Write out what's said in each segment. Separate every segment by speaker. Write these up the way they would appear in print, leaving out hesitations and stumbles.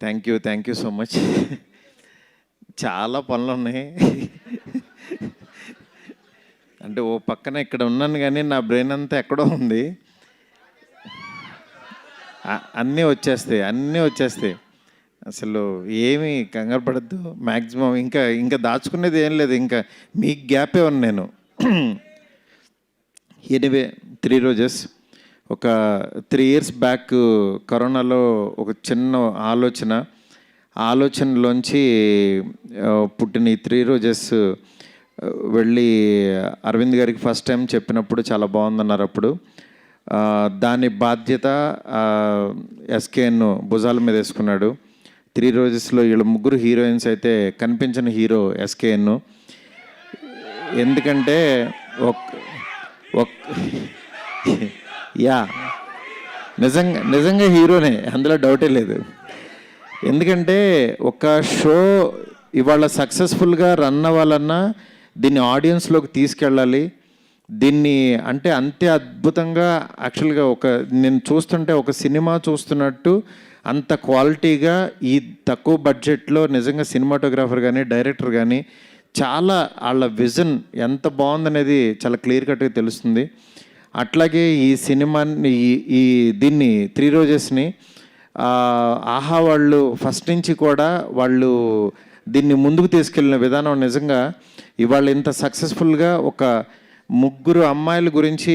Speaker 1: Thank you so much. చాలా పనులు ఉన్నాయి. అంటే ఓ పక్కన ఇక్కడ ఉన్నాను కానీ నా బ్రెయిన్ అంతా ఎక్కడో ఉంది. అన్నీ వచ్చేస్తాయి. అసలు ఏమీ కంగారు పడద్దు. మ్యాక్సిమం ఇంకా దాచుకునేది ఏం లేదు. ఇంకా మీకు గ్యాపే ఉంది నేను. ఎనీవే 3 రోజెస్ ఒక 3 years బ్యాక్ కరోనాలో ఒక చిన్న ఆలోచనలోంచి పుట్టిన ఈ 3 రోజెస్ వెళ్ళి అరవింద్ గారికి ఫస్ట్ టైం చెప్పినప్పుడు చాలా బాగుందన్నారు. అప్పుడు దాని బాధ్యత ఎస్కేఎన్ భుజాల మీద వేసుకున్నాడు. 3 రోజెస్లో వీళ్ళు 3 హీరోయిన్స్ అయితే కనిపించిన హీరో ఎస్కేఎన్. ఎందుకంటే యా నిజంగా హీరోనే, అందులో డౌటే లేదు. ఎందుకంటే ఒక షో ఇవాళ సక్సెస్ఫుల్గా రన్ అవ్వాలన్నా దీన్ని ఆడియన్స్లోకి తీసుకెళ్ళాలి. దీన్ని అంటే అంతే అద్భుతంగా యాక్చువల్గా నేను చూస్తుంటే ఒక సినిమా చూస్తున్నట్టు అంత క్వాలిటీగా ఈ తక్కువ బడ్జెట్లో నిజంగా సినిమాటోగ్రాఫర్ కానీ డైరెక్టర్ కానీ చాలా వాళ్ళ విజన్ ఎంత బాగుందనేది చాలా క్లియర్ కట్గా తెలుస్తుంది. అట్లాగే ఈ సినిమాని దీన్ని 3 రోజెస్ని ఆహా వాళ్ళు ఫస్ట్ నుంచి కూడా వాళ్ళు దీన్ని ముందుకు తీసుకెళ్ళిన విధానం నిజంగా ఇవాళ ఇంత సక్సెస్ఫుల్గా ఒక 3 అమ్మాయిల గురించి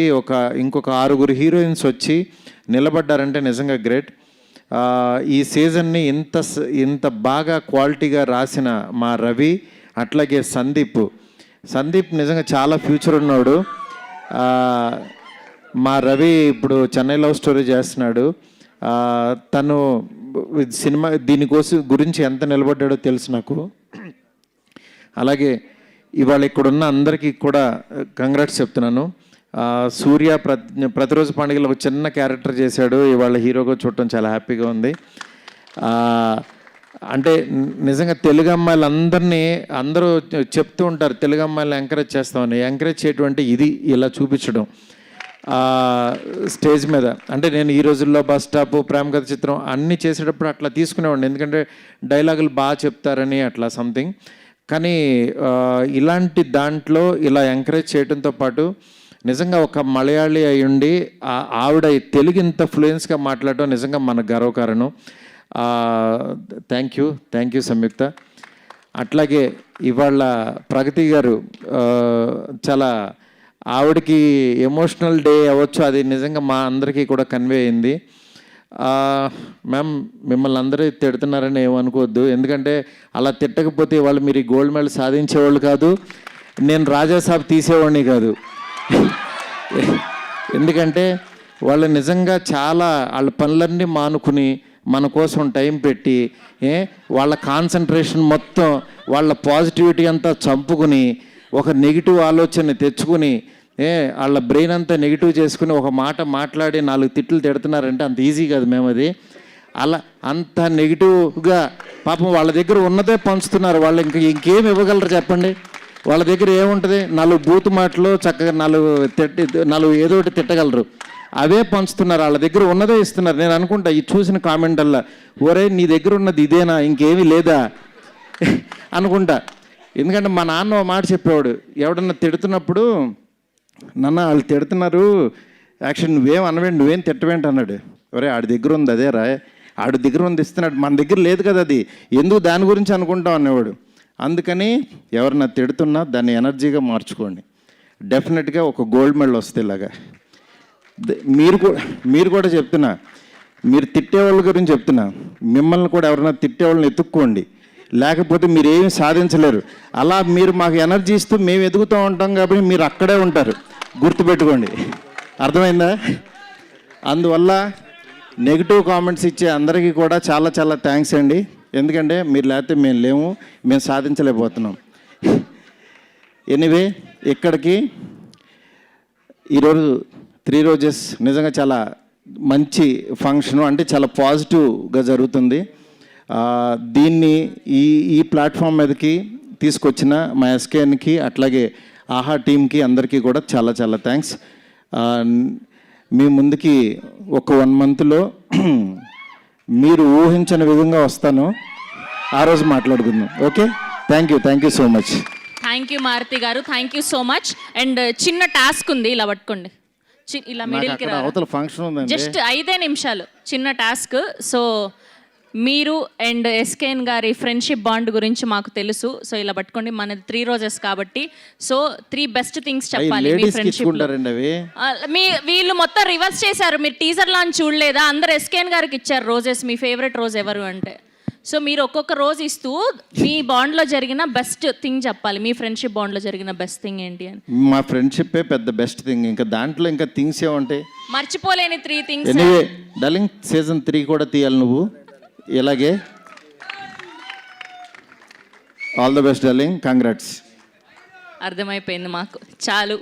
Speaker 1: ఇంకొక 6 హీరోయిన్స్ వచ్చి నిలబడ్డారంటే నిజంగా గ్రేట్. ఈ సీజన్ని ఇంత బాగా క్వాలిటీగా రాసిన మా రవి, అట్లాగే సందీప్ నిజంగా చాలా ఫ్యూచర్ ఉన్నాడు. మా రవి ఇప్పుడు చెన్నై లవ్ స్టోరీ చేస్తున్నాడు. తను సినిమా గురించి ఎంత నిలబడ్డాడో తెలుసు నాకు. అలాగే ఇవాళ ఇక్కడున్న అందరికీ కూడా కంగ్రాట్స్ చెప్తున్నాను. సూర్య ప్రతిరోజు పండుగలో ఒక చిన్న క్యారెక్టర్ చేశాడు. ఇవాళ హీరోగా చూడటం చాలా హ్యాపీగా ఉంది. అంటే నిజంగా తెలుగు అమ్మాయిలందరినీ అందరూ చెప్తూ ఉంటారు తెలుగు అమ్మాయిలను ఎంకరేజ్ చేస్తామని. ఎంకరేజ్ చేయటువంటి ఇది ఇలా చూపించడం స్టేజ్ మీద. అంటే నేను ఈ రోజుల్లో బస్ స్టాప్, ప్రేమ కథ చిత్రం అన్నీ చేసేటప్పుడు అట్లా తీసుకునేవాడిని, ఎందుకంటే డైలాగులు బాగా చెప్తారని అట్లా సంథింగ్. కానీ ఇలాంటి దాంట్లో ఇలా ఎంకరేజ్ చేయడంతో పాటు నిజంగా ఒక మలయాళీ అయ్యుండి ఆవిడ తెలుగు ఇంత ఫ్లూయెన్స్గా మాట్లాడటం నిజంగా మన గర్వకారణం. థ్యాంక్ యూ సంయుక్త. అట్లాగే ఇవాళ ప్రగతి గారు చాలా ఆవిడకి ఎమోషనల్ డే అవ్వచ్చు, అది నిజంగా మా అందరికీ కూడా కన్వే అయింది. మ్యామ్ మిమ్మల్ని అందరూ తిడుతున్నారని ఏమనుకోవద్దు, ఎందుకంటే అలా తిట్టకపోతే వాళ్ళు మీరు గోల్డ్ మెడల్ సాధించేవాళ్ళు కాదు, నేను రాజాసాబ్ తీసేవాడిని కాదు. ఎందుకంటే వాళ్ళు నిజంగా చాలా వాళ్ళ పనులన్నీ మానుకుని మన కోసం టైం పెట్టి వాళ్ళ కాన్సన్ట్రేషన్ మొత్తం వాళ్ళ పాజిటివిటీ అంతా చంపుకుని ఒక నెగిటివ్ ఆలోచన తెచ్చుకుని వాళ్ళ బ్రెయిన్ అంతా నెగిటివ్ చేసుకుని ఒక మాట మాట్లాడి 4 తిట్లు తిడుతున్నారంటే అంత ఈజీ కాదు మేము. అది అలా అంత నెగిటివ్గా పాపం వాళ్ళ దగ్గర ఉన్నదే పంచుతున్నారు. వాళ్ళు ఇంకేం ఇవ్వగలరు చెప్పండి? వాళ్ళ దగ్గర ఏముంటుంది? 4 బూతు మాటలు చక్కగా 4 ఏదో ఒకటి తిట్టగలరు, అవే పంచుతున్నారు. వాళ్ళ దగ్గర ఉన్నదే ఇస్తున్నారు. నేను అనుకుంటా ఈ చూసిన కామెంట్ అలా, ఒరే నీ దగ్గర ఉన్నది ఇదేనా, ఇంకేమీ లేదా అనుకుంటా. ఎందుకంటే మా నాన్న ఒక మాట చెప్పేవాడు, ఎవడన్నా తిడుతున్నప్పుడు, నాన్న వాళ్ళు తిడుతున్నారు యాక్షన్ నువ్వేం అనవేంటి, నువ్వేం తిట్టవేంటి అన్నాడు. ఒరే ఆడి దగ్గర ఉంది అదే రా, ఆడి దగ్గర ఉంది ఇస్తున్నాడు, మన దగ్గర లేదు కదా, అది ఎందుకు దాని గురించి అనుకుంటాం అనేవాడు. అందుకని ఎవరన్నా తిడుతున్నా దాన్ని ఎనర్జీగా మార్చుకోండి, డెఫినెట్గా ఒక గోల్డ్ మెడల్ వస్తే. ఇలాగా మీరు కూడా చెప్తున్నా, మీరు తిట్టేవాళ్ళ గురించి చెప్తున్నా, మిమ్మల్ని కూడా ఎవరైనా తిట్టేవాళ్ళని ఎత్తుక్కోండి, లేకపోతే మీరు ఏమి సాధించలేరు. అలా మీరు మాకు ఎనర్జీ ఇస్తూ మేము ఎదుగుతూ ఉంటాం కాబట్టి మీరు అక్కడే ఉంటారు, గుర్తుపెట్టుకోండి. అర్థమైందా? అందువల్ల నెగిటివ్ కామెంట్స్ ఇచ్చే అందరికీ కూడా చాలా చాలా థ్యాంక్స్ అండి. ఎందుకంటే మీరు లేకపోతే మేము లేము, మేము సాధించలేకపోతున్నాం. ఎనీవే ఇక్కడికి ఈరోజు 3 రోజెస్ నిజంగా చాలా మంచి ఫంక్షను, అంటే చాలా పాజిటివ్గా జరుగుతుంది. దీన్ని ఈ ప్లాట్ఫామ్ మీదకి తీసుకొచ్చిన మా ఎస్కేఎన్కి అట్లాగే ఆహా టీంకి అందరికీ కూడా చాలా చాలా థ్యాంక్స్. మీ ముందుకి ఒక 1 monthలో మీరు ఊహించని విధంగా వస్తాను, ఆ రోజు మాట్లాడుకుందాం. Okay, thank you so much.
Speaker 2: Thank you Maruti గారు, thank you so much. And చిన్న టాస్క్ ఉంది, ఇలా పట్టుకోండి. ఇలా మిడిల్కి రా.
Speaker 1: అవతల ఫంక్షన్ ఉందండి,
Speaker 2: జస్ట్ 5 నిమిషాలు చిన్న టాస్క్. సో మీరు అండ్ ఎస్కేఎన్ గారి ఫ్రెండ్షిప్ బాండ్ గురించి మాకు తెలుసు. సో ఇలా పట్టుకోండి, మనది 3 రోజెస్ కాబట్టి. సో 3 బెస్ట్ థింగ్స్ చెప్పాలి మీ ఫ్రెండ్షిప్. వీళ్ళు మొత్తం రివర్స్ చేశారు. మీరు టీజర్ లాంచ్ చూడలేదా? అందరు ఎస్కేఎన్ గారికి ఇచ్చారు రోజెస్. మీ ఫేవరెట్ రోజు ఎవరు అంటే, సో మీరు ఒక్కొక్క రోజు ఇస్తూ మీ బాండ్లో జరిగిన బెస్ట్ థింగ్ చెప్పాలి. మీ ఫ్రెండ్షిప్ బాండ్లో జరిగిన బెస్ట్ థింగ్ ఏంటి అని.
Speaker 1: మా ఫ్రెండ్షిప్పే పెద్ద బెస్ట్ థింగ్, ఇంకా దాంట్లో ఇంకా థింగ్స్ ఏమంటాయి?
Speaker 2: మర్చిపోలేని 3 థింగ్స్.
Speaker 1: ఎనీవే డార్లింగ్, సీజన్ 3 కూడా తీయాలి నువ్వు ఇలాగే. All the best darling, congrats.
Speaker 2: అర్థమైపోయింది మాకు, చాలు.